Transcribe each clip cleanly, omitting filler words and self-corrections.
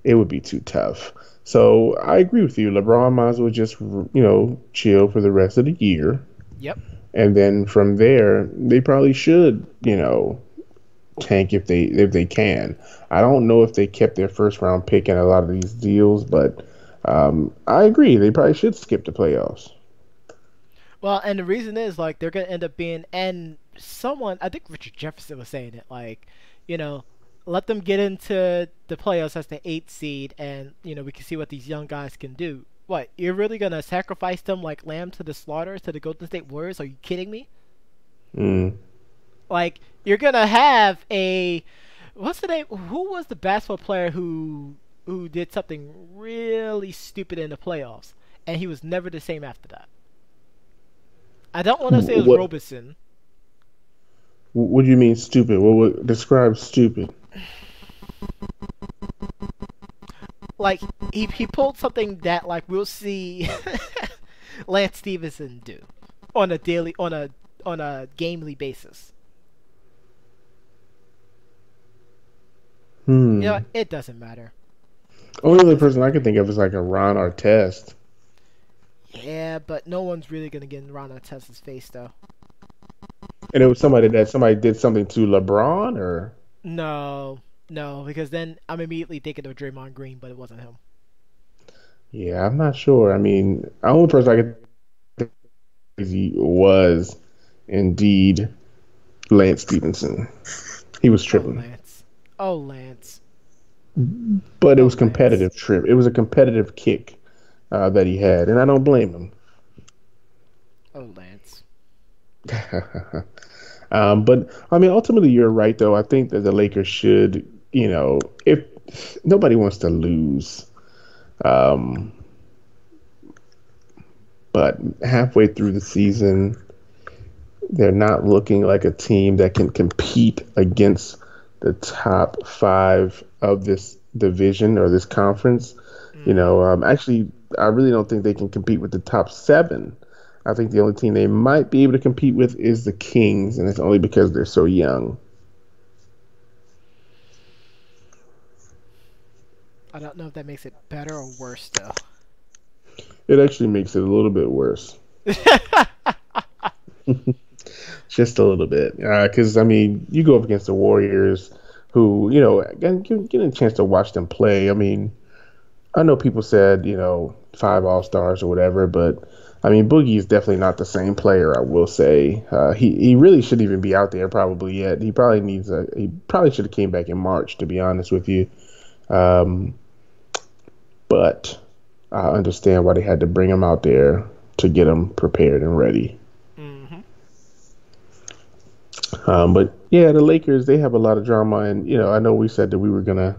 it would be too tough. So I agree with you. LeBron might as well just chill for the rest of the year, Yep. and then from there they probably should tank if they can. I don't know if they kept their first round pick in a lot of these deals, but I agree they probably should skip the playoffs. Well, and the reason is like they're gonna end up being, and someone, I think Richard Jefferson was saying it, like, you know, let them get into the playoffs as the eighth seed, and we can see what these young guys can do. What, you're really gonna sacrifice them like lamb to the slaughter to the Golden State Warriors? Are you kidding me? Mm. Like, you're gonna have a, what's the name? Who was the basketball player who did something really stupid in the playoffs, and he was never the same after that? I don't want to say it was What Robeson. what do you mean stupid? What would describe stupid? Like, he pulled something that like we'll see Lance Stevenson do on a daily on a gamely basis. Hmm. It doesn't matter. Only It other doesn't person I matter. can think of is like a Ron Artest. Yeah, but no one's really gonna get around on Tessa's face though. And it was somebody did something to LeBron or No, no, because then I'm immediately thinking of Draymond Green, but it wasn't him. yeah, I'm not sure. I mean, the only person I could think he was indeed Lance Stevenson. He was Oh tripping. Lance. Oh Lance. But it Oh was Lance. competitive trip. It was a competitive kick that he had, and I don't blame him. Oh Lance. But I mean, ultimately, you're right, though. I think that the Lakers should, if nobody wants to lose, um, but halfway through the season, they're not looking like a team that can compete against the top five of this division or this conference. Mm-hmm. Actually, I really don't think they can compete with the top seven. I think the only team they might be able to compete with is the Kings, and it's only because they're so young. I don't know if that makes it better or worse though. It actually makes it a little bit worse, just a little bit. Because I mean, you go up against the Warriors, who getting a chance to watch them play. I mean, I know people said five All Stars or whatever, but I mean, Boogie is definitely not the same player. I will say he really shouldn't even be out there probably yet. He probably should have came back in March, to be honest with you. Um, but I understand why they had to bring him out there to get him prepared and ready. Mm-hmm. But yeah, the Lakers, they have a lot of drama, and I know we said that we were gonna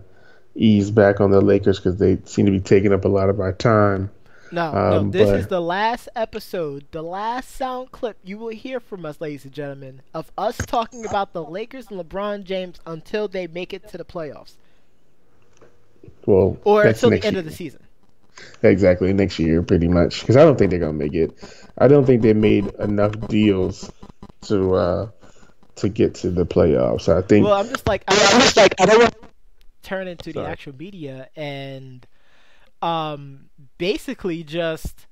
ease back on the Lakers because they seem to be taking up a lot of our time. No, no, this is But the last episode, the last sound clip you will hear from us, ladies and gentlemen, of us talking about the Lakers and LeBron James until they make it to the playoffs well, or that's until the next end year. of the season. Exactly, next year, pretty much. Because I don't think they're gonna make it. I don't think they made enough deals to uh to get to the playoffs. I Well, think. I'm just like, I don't want to turn into the Sorry. actual media and um basically just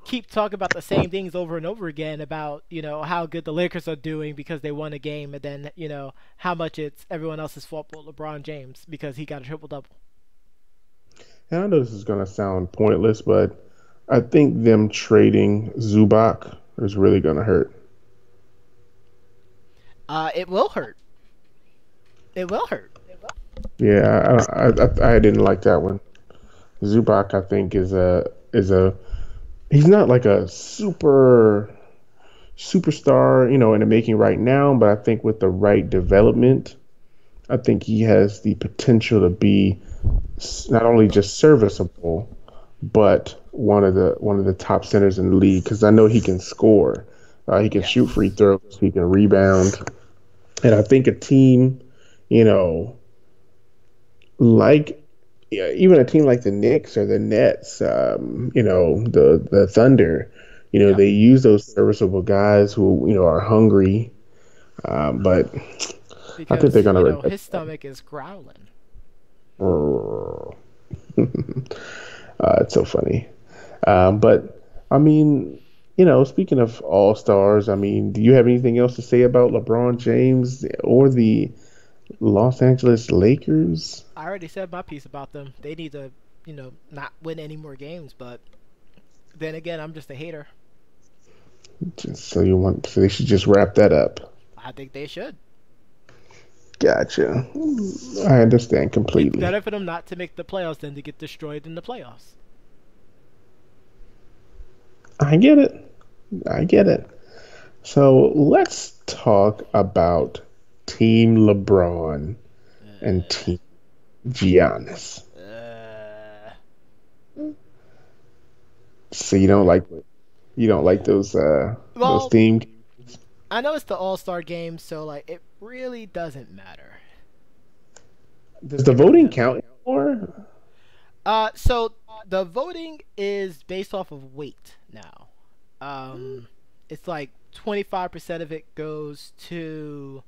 keep talking about the same things over and over again about how good the Lakers are doing because they won a game, and then how much it's everyone else's fault but LeBron James because he got a triple double. And I know this is gonna sound pointless, but I think them trading Zubac is really gonna hurt. It will hurt. It will hurt. Yeah, I didn't like that one. Zubac, I think, is a he's not like a superstar, in the making right now, but I think with the right development, I think he has the potential to be not only just serviceable, but one of the top centers in the league. Because I know he can score, he can shoot free Yes. throws, he can rebound, and I think a team, you know, like yeah, even a team like the Knicks or the Nets, the Thunder, Yep. they use those serviceable guys who are hungry, but I think they're Because gonna his regret. stomach is growling. It's so funny. But I mean, speaking of all stars, I mean, do you have anything else to say about LeBron James or the Los Angeles Lakers? I already said my piece about them. They need to, not win any more games. But then again, I'm just a hater. So they should just wrap that up. I think they should. Gotcha. I understand It's completely. better for them not to make the playoffs than to get destroyed in the playoffs. I get it. I get it. So let's talk about Team LeBron and Uh, Team Giannis. uh, So you don't like those well, themed. I know it's the All Star game, so like it really doesn't matter. Does the It really voting doesn't. count anymore? So the voting is based off of weight now. Um, it's like 25% of it goes to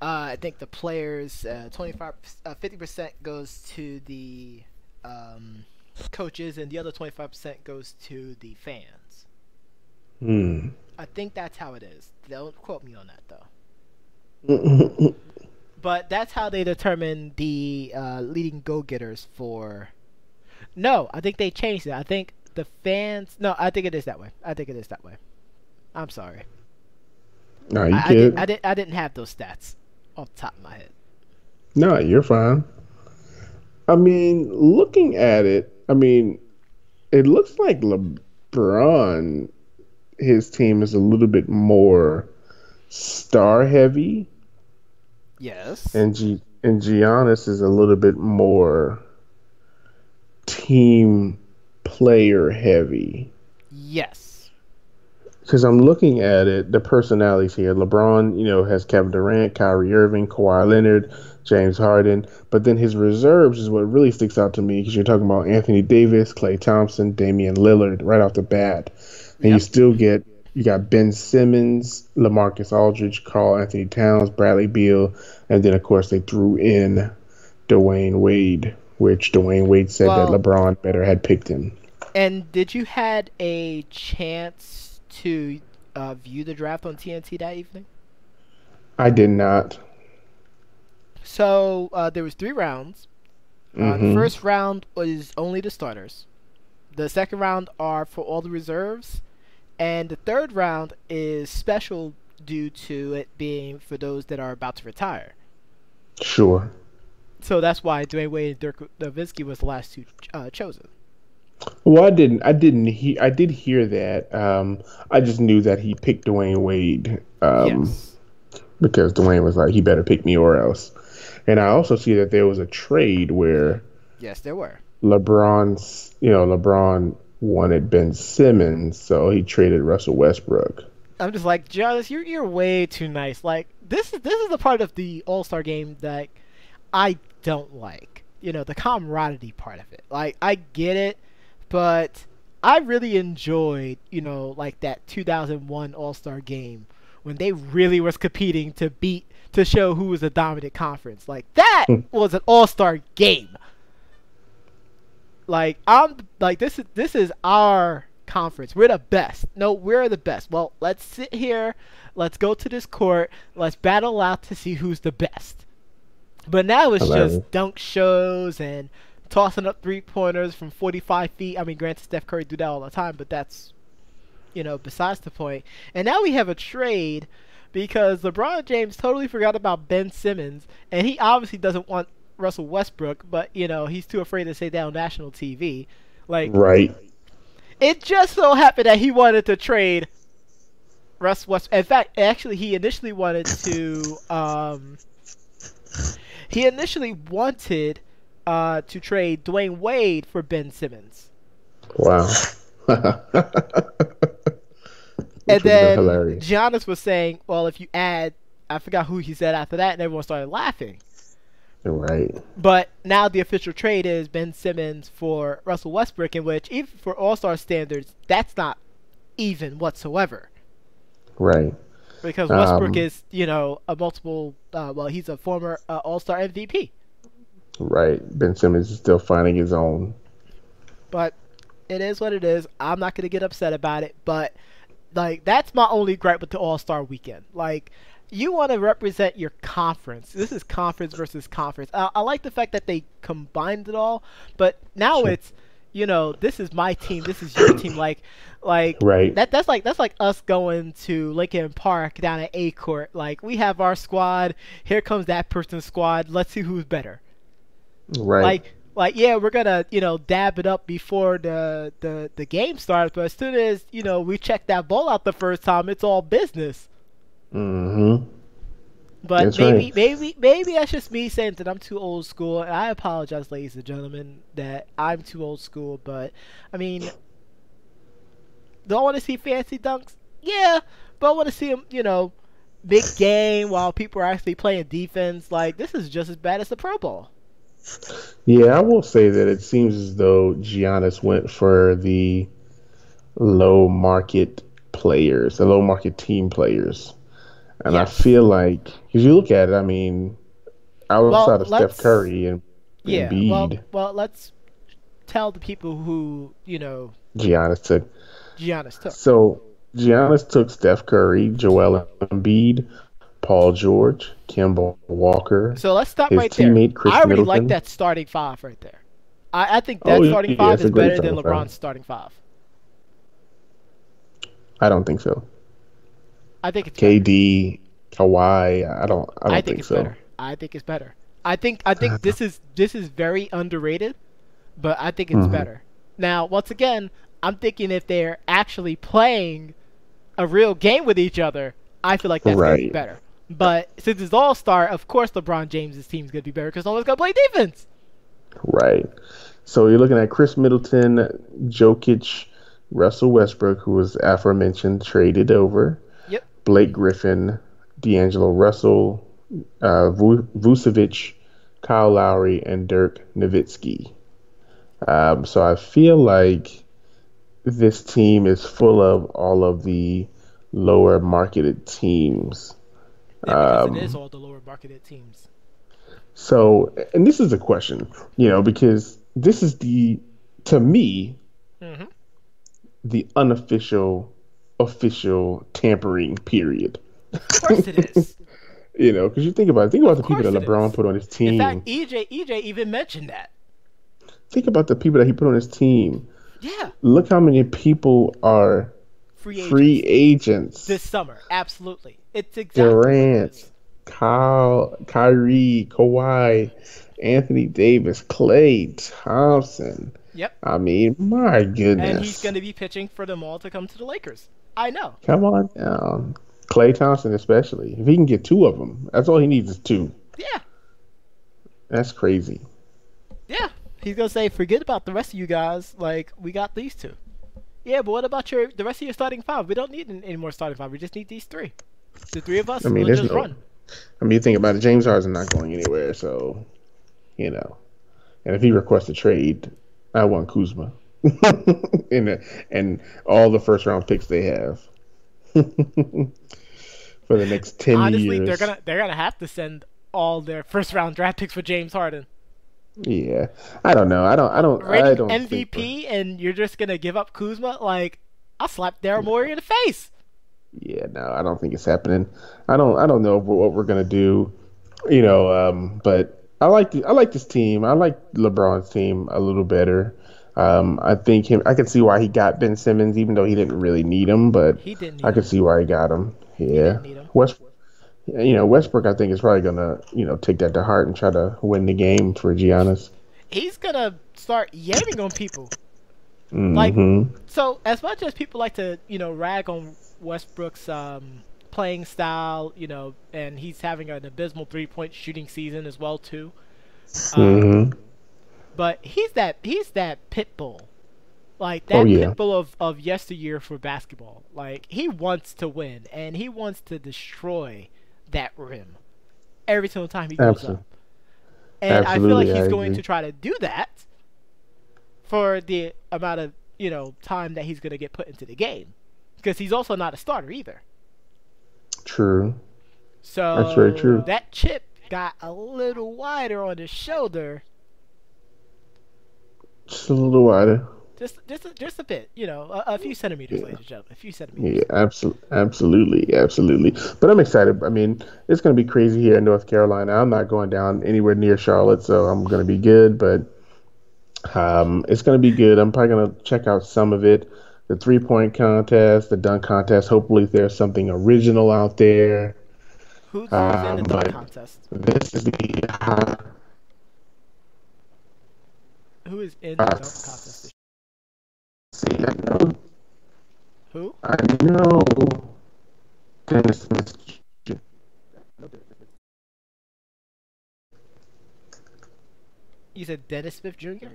I think the players. 25, 50% goes to the um, coaches, and the other 25% goes to the fans. Hmm. I think that's how it is. Don't quote me on that though. Mm-mm-mm. But that's how they determine the leading go-getters for. No, I think they changed it. I think the fans. No, I think it is that way. I think it is that way. I'm sorry. No, you I did. I kid. did. I didn't have those stats off the top of my head. No, you're fine. I mean, looking at it, I mean, it looks like LeBron, his team is a little bit more star heavy, Yes. and Giannis is a little bit more team player heavy. Yes. Because I'm looking at it, the personalities here. LeBron, has Kevin Durant, Kyrie Irving, Kawhi Leonard, James Harden. But then his reserves is what really sticks out to me because you're talking about Anthony Davis, Klay Thompson, Damian Lillard right off the bat. And Yep. you got Ben Simmons, LaMarcus Aldridge, Carl Anthony Towns, Bradley Beal, and then of course they threw in Dwayne Wade, which Dwayne Wade said that Well, LeBron better had picked him. and did you had a chance to view the draft on TNT that evening? I did not. So there was 3 rounds. The Mm-hmm. first round was only the starters. The second round are for all the reserves, and the third round is special due to it being for those that are about to retire. Sure. So that's why Dwayne Wade and Dirk Nowitzki was the last two chosen. Well, I did hear that. I just knew that he picked Dwayne Wade, Yes. because Dwayne was like, he better pick me or else. And I also see that there was a trade where Yes, there were. LeBron wanted Ben Simmons, so he traded Russell Westbrook. I'm just like, Giannis, you're way too nice. Like this is the part of the All Star game that I don't like. The camaraderie part of it. Like I get it, but I really enjoyed, like that 2001 All Star game when they really was competing to show who was a dominant conference. Like that was an All Star game. Like I'm like this is our conference. We're the best. No, we're the best. Well, let's sit here. Let's go to this court. Let's battle out to see who's the best. But now it's Hilarious. just dunk shows and tossing up 3 pointers from 45 feet. I mean, granted, Steph Curry do that all the time, but that's besides the point. And now we have a trade because LeBron James totally forgot about Ben Simmons, and he obviously doesn't want Russell Westbrook, but he's too afraid to say that on national TV. Like Right. it just so happened that he wanted to trade Russ West. In fact, actually, he initially wanted to trade Dwayne Wade for Ben Simmons, Wow. and Which would have been then hilarious. Giannis was saying, "Well, if you add," I forgot who he said after that, and everyone started laughing. Right. But now the official trade is Ben Simmons for Russell Westbrook, in which, even for All Star standards, that's not even whatsoever. Right. Because Westbrook Um, is, a multiple, well, he's a former All Star MVP. Right. Ben Simmons is still finding his own. But it is what it is. I'm not gonna get upset about it. But like that's my only gripe with the All Star Weekend. Like you want to represent your conference. This is conference versus conference. I like the fact that they combined it all, but now Sure. it's this is my team, this is your team. Like Right. that's like us going to Lincoln Park down at A Court. Like we have our squad. Here comes that person's squad. Let's see who's better. Right. Like yeah, we're gonna dab it up before the game starts, but as soon as we check that ball out the first time, it's all business. Mm-hmm. But That's right. maybe that's just me saying that I'm too old school, and I apologize, ladies and gentlemen, that I'm too old school. But I mean, do I want to see fancy dunks? Yeah, but I want to see them, big game while people are actually playing defense. Like this is just as bad as the Pro Bowl. Yeah, I will say that it seems as though Giannis went for the low market team players. And I Yes. feel like, because you look at it, I mean, Well, outside of Steph let's Curry and yeah. Well, Embiid, well, let's tell the people who Giannis took. Giannis took. So Giannis took Steph Curry, Joel Embiid, Paul George, Kemba Walker, So let's stop his right there. teammate I Chris already like Middleton. that starting five right there. I think Oh that yeah, starting five it's is a great better than starting five. LeBron's starting five. I don't think so. I think it's better. KD, Kawhi, I I don't think think it's so. better. I think it's better. I think this is very underrated, but I think it's Hmm. better. Now, once again, I'm thinking if they're actually playing a real game with each other, I feel like that's gonna be Right, better. But since it's All Star, of course LeBron James's team's gonna be better because no one's gonna play defense. right. So you're looking at Chris Middleton, Jokic, Russell Westbrook, who was aforementioned, traded over, Yep. Blake Griffin, D'Angelo Russell, Vucevic, Kyle Lowry, and Dirk Nowitzki. So I feel like this team is full of all of the lower marketed teams. Yeah, because it is Um, all the lower marketed teams. and this is a question, because this is to me, Hmm. the unofficial, official tampering period. Of course it is. Because you think about Of the people course that it LeBron is. put on his In fact, team. EJ even mentioned that. Think about the people that he put on his team. Yeah, Look how many people are free free agents agents. this summer. Absolutely, it's exactly what it Durant, is. Kyrie, Kawhi, Anthony Davis, Klay Thompson. Yep. I mean, my And he's goodness. going to be pitching for them all to come to the Lakers. I know. Come on down. Klay Thompson, especially. If he can get two of them, that's all he needs is two. Yeah, That's crazy. yeah. He's gonna say, forget about the rest of you guys. Like we got these two. Yeah, but what about the rest of your starting five? We don't need any more starting five. We just need these three. The three of I us mean, will there's just no. run. I mean, you think about it. James Harden's not going anywhere, so you know. And if he requests a trade, I want Kuzma, and all the first round picks they have for the next 10 Honestly, years. they're gonna have to send all their first round draft picks for James Harden. Yeah, I don't know. I Reigning don't think. MVP, and you're just gonna give up Kuzma? Like, I'll slap Daryl Morey in the face. Yeah, no, I don't think it's happening. I don't know what we're gonna do. But I like this team. I like LeBron's team a little better. I think him. I can see why he got Ben Simmons, even though he didn't really need him. But He didn't I need can him. see why he got him. He Yeah, didn't need him. Westbrook. I think is probably gonna take that to heart and try to win the game for Giannis. He's gonna start yamming on people. Like, Hmm. so as much as people like to, rag on Westbrook's playing style, and he's having an abysmal 3-point shooting season as well too. Um, Hmm. but he's that pit bull, like Oh that yeah, pit bull of yesteryear for basketball. Like he wants to win and he wants to destroy that rim every single time he goes up. absolutely, And I feel like absolutely. I he's going agree. to try to do that for the amount of time that he's going to get put into the game, because he's also not a starter either. True. That's very So true. that chip got a little wider on his shoulder Just a little wider. Just a bit, a few centimeters, Yeah. ladies and gentlemen, a few Yeah, centimeters. absolutely, absolutely. But I'm excited. I mean, it's going to be crazy here in North Carolina. I'm not going down anywhere near Charlotte, so I'm going to be good. But it's going to be good. I'm probably going to check out some of it. The 3-point contest, the dunk contest. Hopefully, there's something original out there. Who's in the dunk But contest? this is the Who is in the uh, dunk contest this see. Who? I know Dennis Smith. You said Dennis Smith Jr.?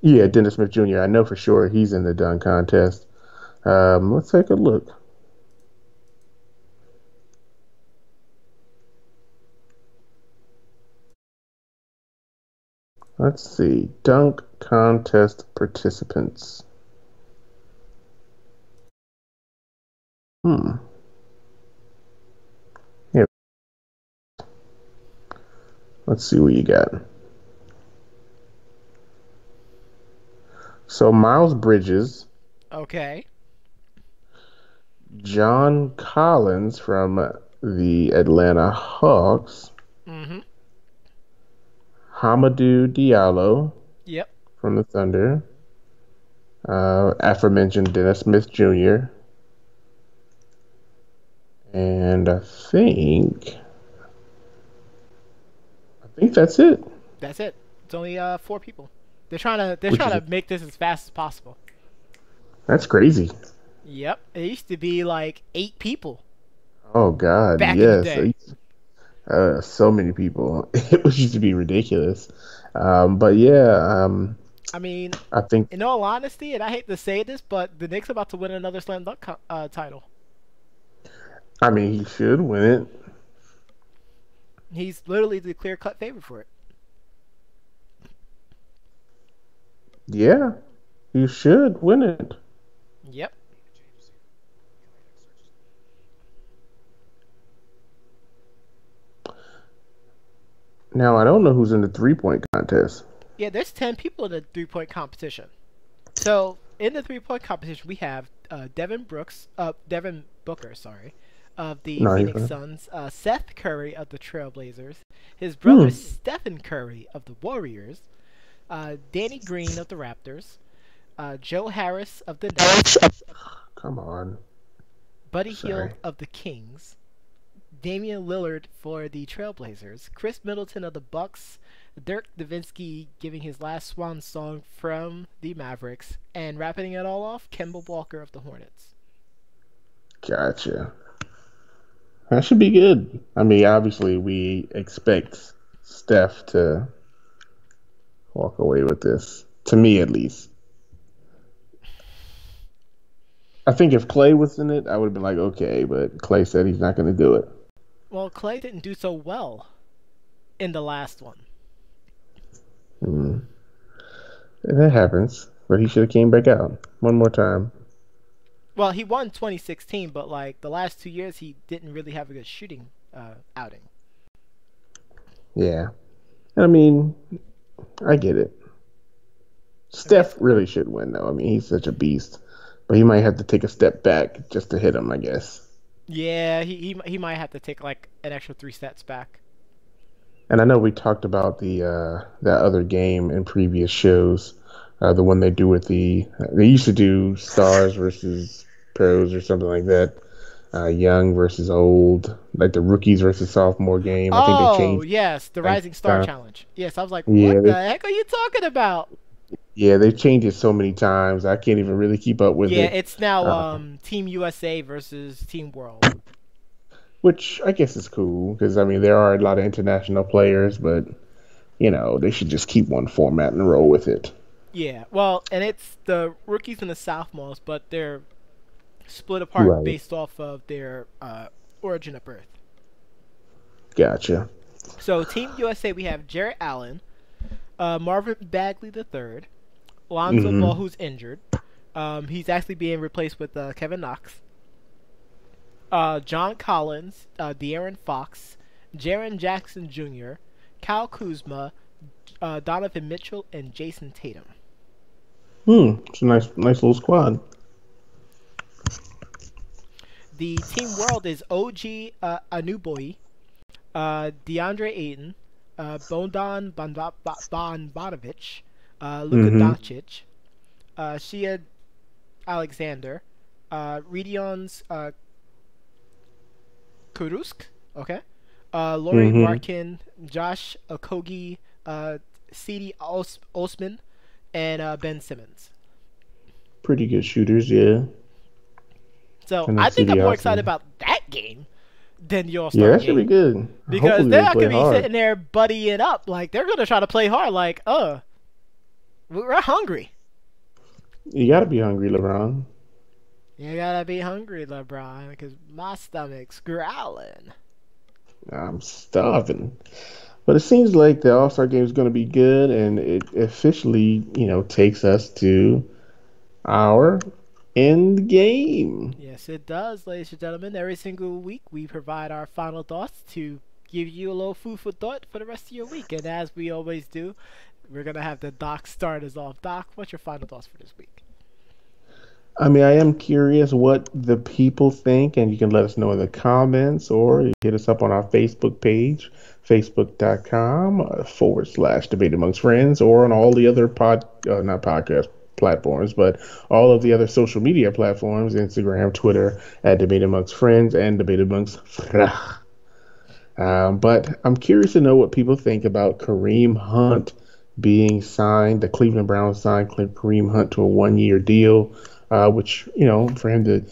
Yeah, Dennis Smith Jr. I know for sure he's in the dunk contest. Let's take a look. Let's see. Dunk contest participants. Hmm. Yeah. Let's see what you got. So Miles Bridges, Okay. John Collins from the Atlanta Hawks, Mm-hmm. Hamadou Diallo Yep. from the Thunder, aforementioned Dennis Smith Jr., and I think that's it. That's it. It's only four people. They're Which is trying to make this as fast as possible. that's crazy. Yep. It used to be like 8 people Oh God, back in the yes. day. So many people. It was used to be ridiculous. But yeah, I mean, I think in all honesty, and I hate to say this, but the Knicks are about to win another slam dunk title. I mean he should win it. He's literally the clear cut favorite for it. Yeah, he should win it. Yep. Now I don't know who's in the 3-point contest. Yeah, there's 10 people in the 3 point competition. So in the 3 point competition, we have Devin Booker, sorry, of the No, Phoenix he's Suns, Seth Curry of the Trailblazers, his brother hmm. Stephen Curry of the Warriors, Danny Green of the Raptors, Joe Harris of the Nets, Come on. Buddy Sorry. Hield of the Kings, Damian Lillard for the Trailblazers, Chris Middleton of the Bucks, Dirk Nowitzki giving his last swan song from the Mavericks, and wrapping it all off, Kemba Walker of the Hornets. Gotcha. That should be good. I mean, obviously we expect Steph to walk away with this. To me at least. I think if Clay was in it, I would have been like, okay, but Clay said he's not going to do it. Well, Clay didn't do so well in the last one. Mm. And that happens, but he should have came back out one more time. Well, he won 2016, but like the last 2 years, he didn't really have a good shooting outing. Yeah. I mean, I get it. I guess. Steph really should win, though. I mean, he's such a beast, but he might have to take a step back just to hit him, I guess. Yeah, he might have to take like an extra 3 sets back. And I know we talked about that other game in previous shows, the one they do with they used to do stars versus pros or something like that, young versus old, like the rookies versus sophomore game. I think they Oh changed yes, the like Rising Star Challenge. Yes, I was like, yeah, what the heck are you talking about? they've changed it so many times. I can't even really keep up with Yeah, it. it's now Uh, Team USA versus Team World. which I guess is cool because I mean there are a lot of international players, but they should just keep one format and roll with it. Yeah, well, and it's the rookies and the sophomores, but they're split apart Right. based off of their origin of birth. Gotcha. So Team USA, we have Jarrett Allen, Marvin Bagley III, Lonzo Hmm. Ball, who's injured. He's actually being replaced with Kevin Knox. John Collins, De'Aaron Fox, Jaron Jackson Jr., Kyle Kuzma, Donovan Mitchell, and Jason Tatum. It's a nice little squad. The team world is OG Anuboy, DeAndre Ayton, Bondan Bonbanovic, Luka Mm-hmm. Doncic, Shia Alexander, Redions Kurusk, okay, Laurie Mm-hmm. Markin, Josh Okogie, CD Osman, and Ben Simmons. Pretty good shooters, yeah. So And then I think I'm CD more excited Austin. about that game than the All Yeah, Star that should be game good. because Hopefully they're they not play gonna be hard. sitting there buddying up. Like they're gonna try to play hard. Like, we're hungry. You gotta be hungry, LeBron. You gotta be hungry, LeBron, because my stomach's growling. I'm starving. But it seems like the All Star game is going to be good, and it officially, takes us to our end game. Yes, it does, ladies and gentlemen. Every single week, we provide our final thoughts to give you a little food for thought for the rest of your week. And as we always do, we're gonna have the Doc start us off. Doc, what's your final thoughts for this week? I mean, I am curious what the people think, and you can let us know in the comments or you hit us up on our Facebook page, facebook.com /debate amongst friends, or on all the other not podcast platforms, but all of the other social media platforms, Instagram, Twitter, at debate amongst friends and debate amongst friends. But I'm curious to know what people think about Kareem Hunt being signed. The Cleveland Browns signed Kareem Hunt to a 1 year deal, which, for him to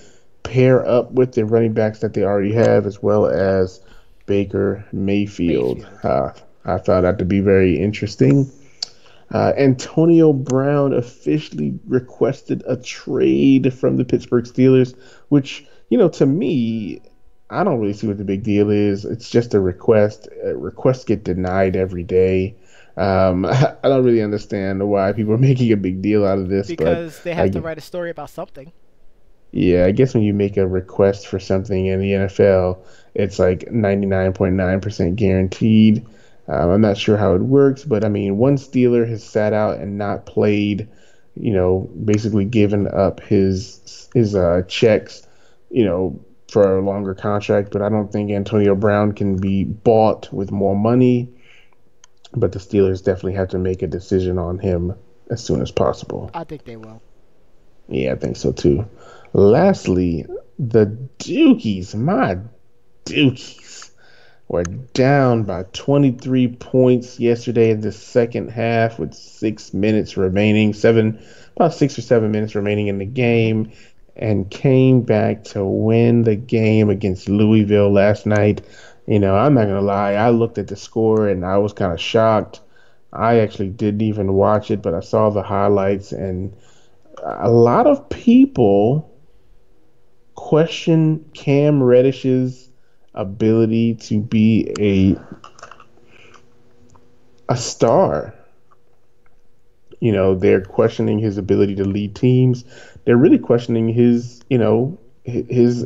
pair up with the running backs that they already have, as well as Baker Mayfield. Mayfield. I found that to be very interesting. Antonio Brown officially requested a trade from the Pittsburgh Steelers, which, to me, I don't really see what the big deal is. It's just a request. Requests get denied every day. I don't really understand why people are making a big deal out of this, but Because they have to I, write a story about something. yeah, I guess when you make a request for something in the NFL, it's like 99.9% guaranteed. I'm not sure how it works, but I mean, one Steeler has sat out and not played, basically given up his checks, for a longer contract. But I don't think Antonio Brown can be bought with more money. But the Steelers definitely have to make a decision on him as soon as possible. I think they will. Yeah, I think so too. Lastly, the my Dukies, were down by 23 points yesterday in the second half with 6 minutes remaining, about 6 or 7 minutes remaining in the Mm-hmm. game, and came back to win the game against Louisville last night. I'm not gonna lie, I looked at the score and I was kind of shocked. I actually didn't even watch it, but I saw the highlights, and a lot of people question Cam Reddish's ability to be a star. They're questioning his ability to lead teams. They're really questioning his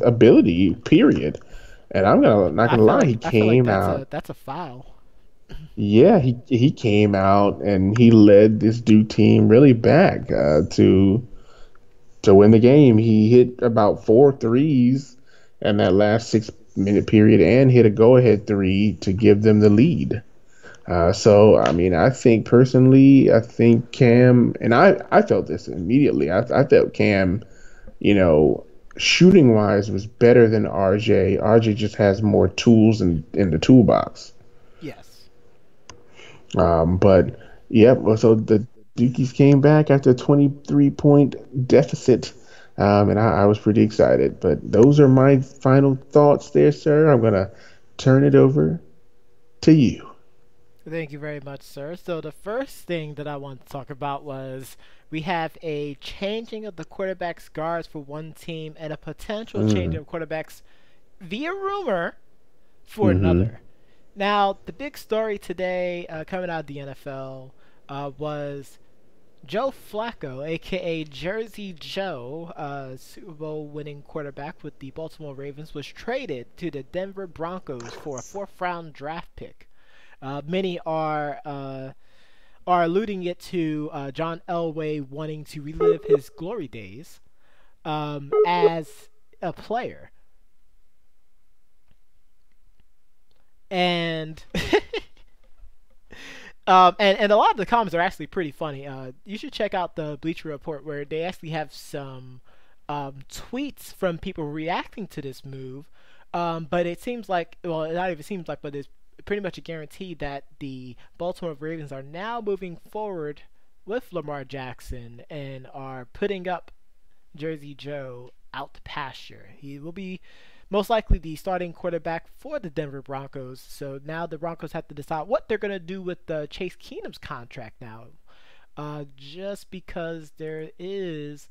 ability, period. And I'm gonna not gonna lie, he I feel like came out. that's a foul. Yeah, he came out and he led this Duke team really back to win the game. He hit about four threes in that last 6 minute period and hit a go ahead three to give them the lead. So, I mean, I think personally, I think Cam, and I felt this immediately. I felt Cam, you know, shooting wise was better than RJ. RJ just has more tools in the toolbox. Yes. But yeah, well, so the Dukies came back after a 23-point deficit. And I was pretty excited. But those are my final thoughts there, sir. I'm going to turn it over to you. Thank you very much, sir. So the first thing that I want to talk about was we have a changing of the quarterbacks guards for one team and a potential changing Mm, of quarterbacks via rumor for mm-hmm. another. Now, the big story today coming out of the NFL was Joe Flacco, aka Jersey Joe, Super Bowl winning quarterback with the Baltimore Ravens, was traded to the Denver Broncos for a fourth round draft pick. Many are are alluding it to John Elway wanting to relive his glory days as a player. And and a lot of the comments are actually pretty funny. You should check out the Bleacher Report where they actually have some tweets from people reacting to this move. But it seems like, well, not even seems like, but it's pretty much a guarantee that the Baltimore Ravens are now moving forward with Lamar Jackson and are putting up Jersey Joe out to pasture. He will be most likely the starting quarterback for the Denver Broncos. So now the Broncos have to decide what they're going to do with Chase Keenum's contract now. Just because there is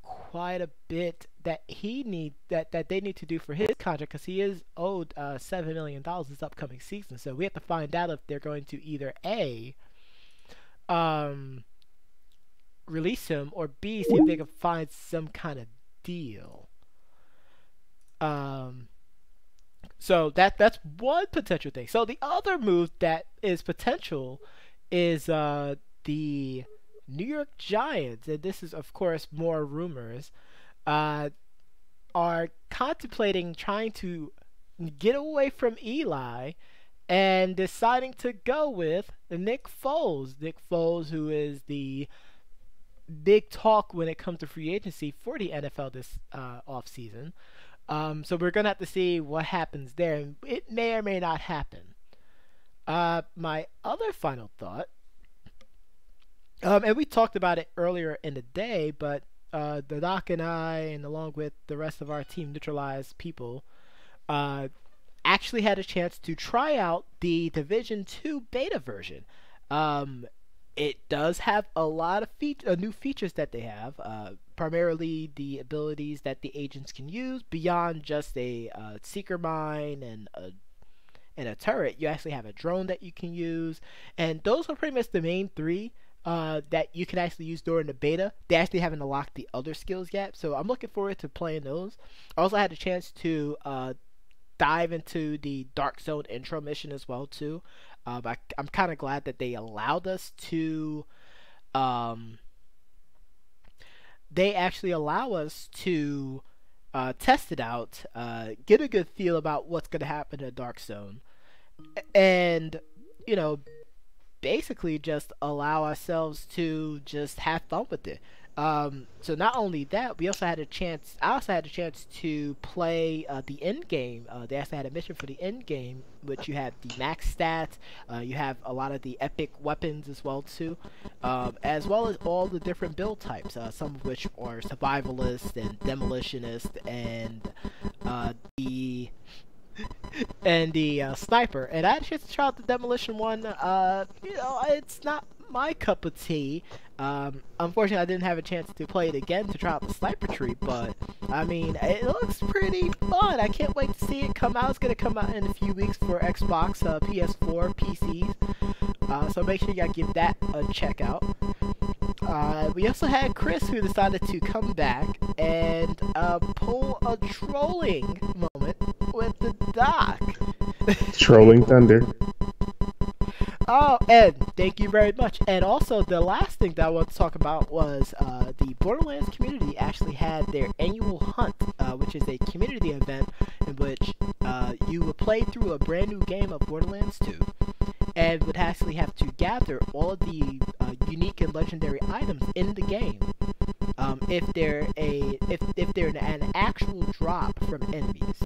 quite a bit that they need to do for his contract, because he is owed $7 million this upcoming season. So we have to find out if they're going to either release him, or B, see if they can find some kind of deal. So that's one potential thing. So the other move that is potential is the New York Giants, and this is of course more rumors, are contemplating trying to get away from Eli and deciding to go with Nick Foles. Nick Foles, who is the big talk when it comes to free agency for the NFL this offseason. So we're going to have to see what happens there. It may or may not happen. My other final thought, and we talked about it earlier in the day, but the Doc and I, and along with the rest of our team Neutralized people, actually had a chance to try out the Division 2 beta version. It does have a lot of new features that they have, primarily the abilities that the agents can use beyond just a seeker mine and a turret. You actually have a drone that you can use, and those are pretty much the main three that you can actually use during the beta. They actually haven't unlocked the other skills yet, so I'm looking forward to playing those. I also had a chance to dive into the Dark Zone intro mission as well too. I'm kind of glad that they allowed us to. They actually allow us to test it out, get a good feel about what's going to happen in the Dark Zone, and basically just allow ourselves to just have fun with it. So not only that, I also had a chance to play the end game. They actually had a mission for the end game, which you have the max stats, you have a lot of the epic weapons as well too, as well as all the different build types, some of which are survivalist and demolitionist, and the sniper. And I had a chance to try out the demolition one. It's not my cup of tea. Unfortunately, I didn't have a chance to play it again to try out the sniper tree, but I mean, it looks pretty fun. I can't wait to see it come out. It's going to come out in a few weeks for Xbox, PS4, PCs. So make sure you guys give that a check out. We also had Chris, who decided to come back and pull a trolling moment with the Doc. Trolling Thunder. Oh, and thank you very much. And also, the last thing that I want to talk about was the Borderlands community actually had their annual hunt, which is a community event in which you would play through a brand new game of Borderlands 2 and would actually have to gather all of the unique and legendary items in the game. If they're an actual drop from enemies.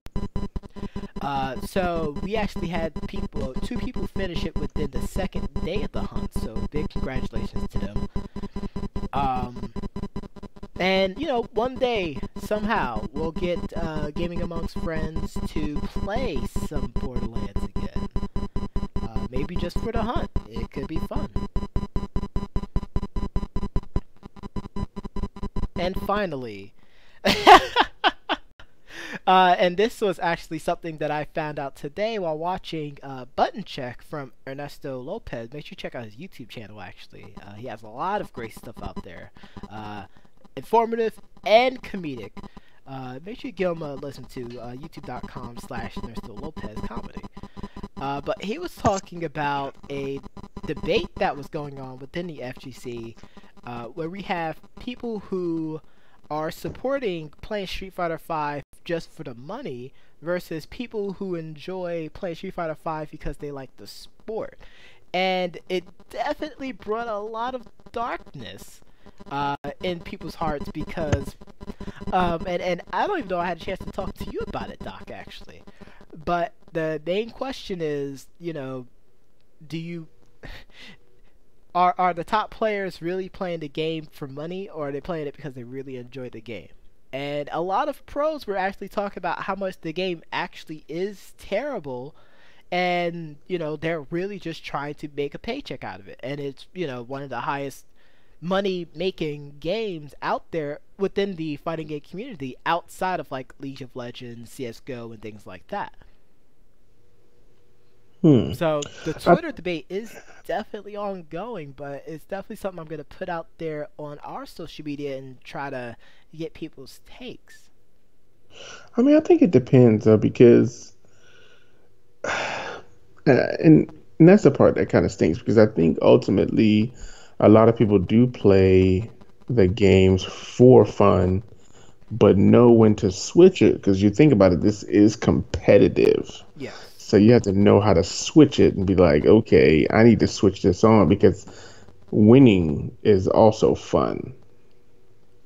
So we actually had two people finish it within the second day of the hunt, so big congratulations to them. And one day, somehow, we'll get Gaming Amongst Friends to play some Borderlands again. Maybe just for the hunt. It could be fun. And finally, and this was actually something that I found out today while watching Button Check from Ernesto Lopez. Make sure you check out his YouTube channel, actually. He has a lot of great stuff out there. Informative and comedic. Make sure you give him a listen to youtube.com/Ernesto Lopez Comedy. But he was talking about a debate that was going on within the FGC, where we have people who are supporting playing Street Fighter V just for the money versus people who enjoy playing Street Fighter V because they like the sport. And it definitely brought a lot of darkness in people's hearts because, and I don't even know I had a chance to talk to you about it, Doc, actually. But the main question is, do you are the top players really playing the game for money, or are they playing it because they really enjoy the game? And a lot of pros were actually talking about how much the game actually is terrible, and they're really just trying to make a paycheck out of it. And it's one of the highest money making games out there within the fighting game community, outside of like League of Legends, CS:GO, and things like that. Hmm. So the I, Twitter debate is definitely ongoing, but it's definitely something I'm going to put out there on our social media and try to get people's takes. I mean, I think it depends because, and that's the part that kind of stinks because I think ultimately a lot of people do play the games for fun, but know when to switch it because you think about it, this is competitive. Yes, So you have to know how to switch it and be like, okay, I need to switch this on because winning is also fun.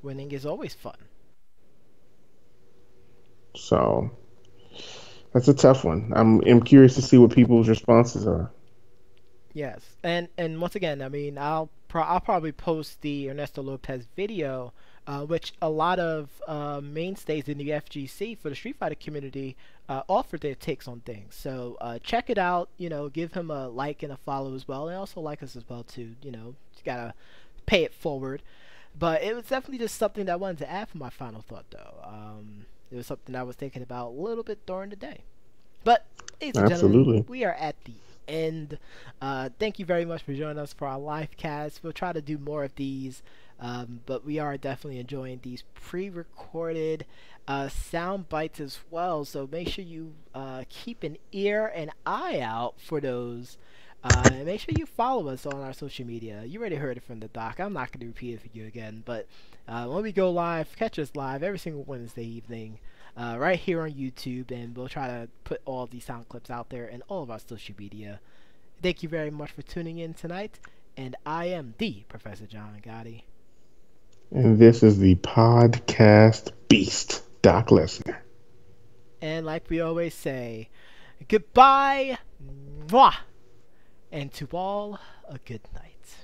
winning is always fun. So that's a tough one. I'm curious to see what people's responses are. Yes, and once again, I mean, I'll probably post the Ernesto Lopez video, which a lot of mainstays in the FGC for the Street Fighter community offer their takes on things. So check it out. Give him a like and a follow as well, and also like us as well too. You gotta pay it forward. But it was definitely just something that I wanted to add for my final thought, though. It was something I was thinking about a little bit during the day. But, ladies and gentlemen, Absolutely. we are at the end. Thank you very much for joining us for our live cast. We'll try to do more of these, but we are definitely enjoying these pre-recorded sound bites as well. So make sure you keep an ear and eye out for those. And make sure you follow us on our social media. You already heard it from the doc. I'm not going to repeat it for you again. But when we go live, catch us live every single Wednesday evening right here on YouTube. And we'll try to put all these sound clips out there in all of our social media. Thank you very much for tuning in tonight. And I am the Professor John Gotti. And this is the podcast beast, Doc Lesnar. And like we always say, goodbye, mwah, and to all a good night.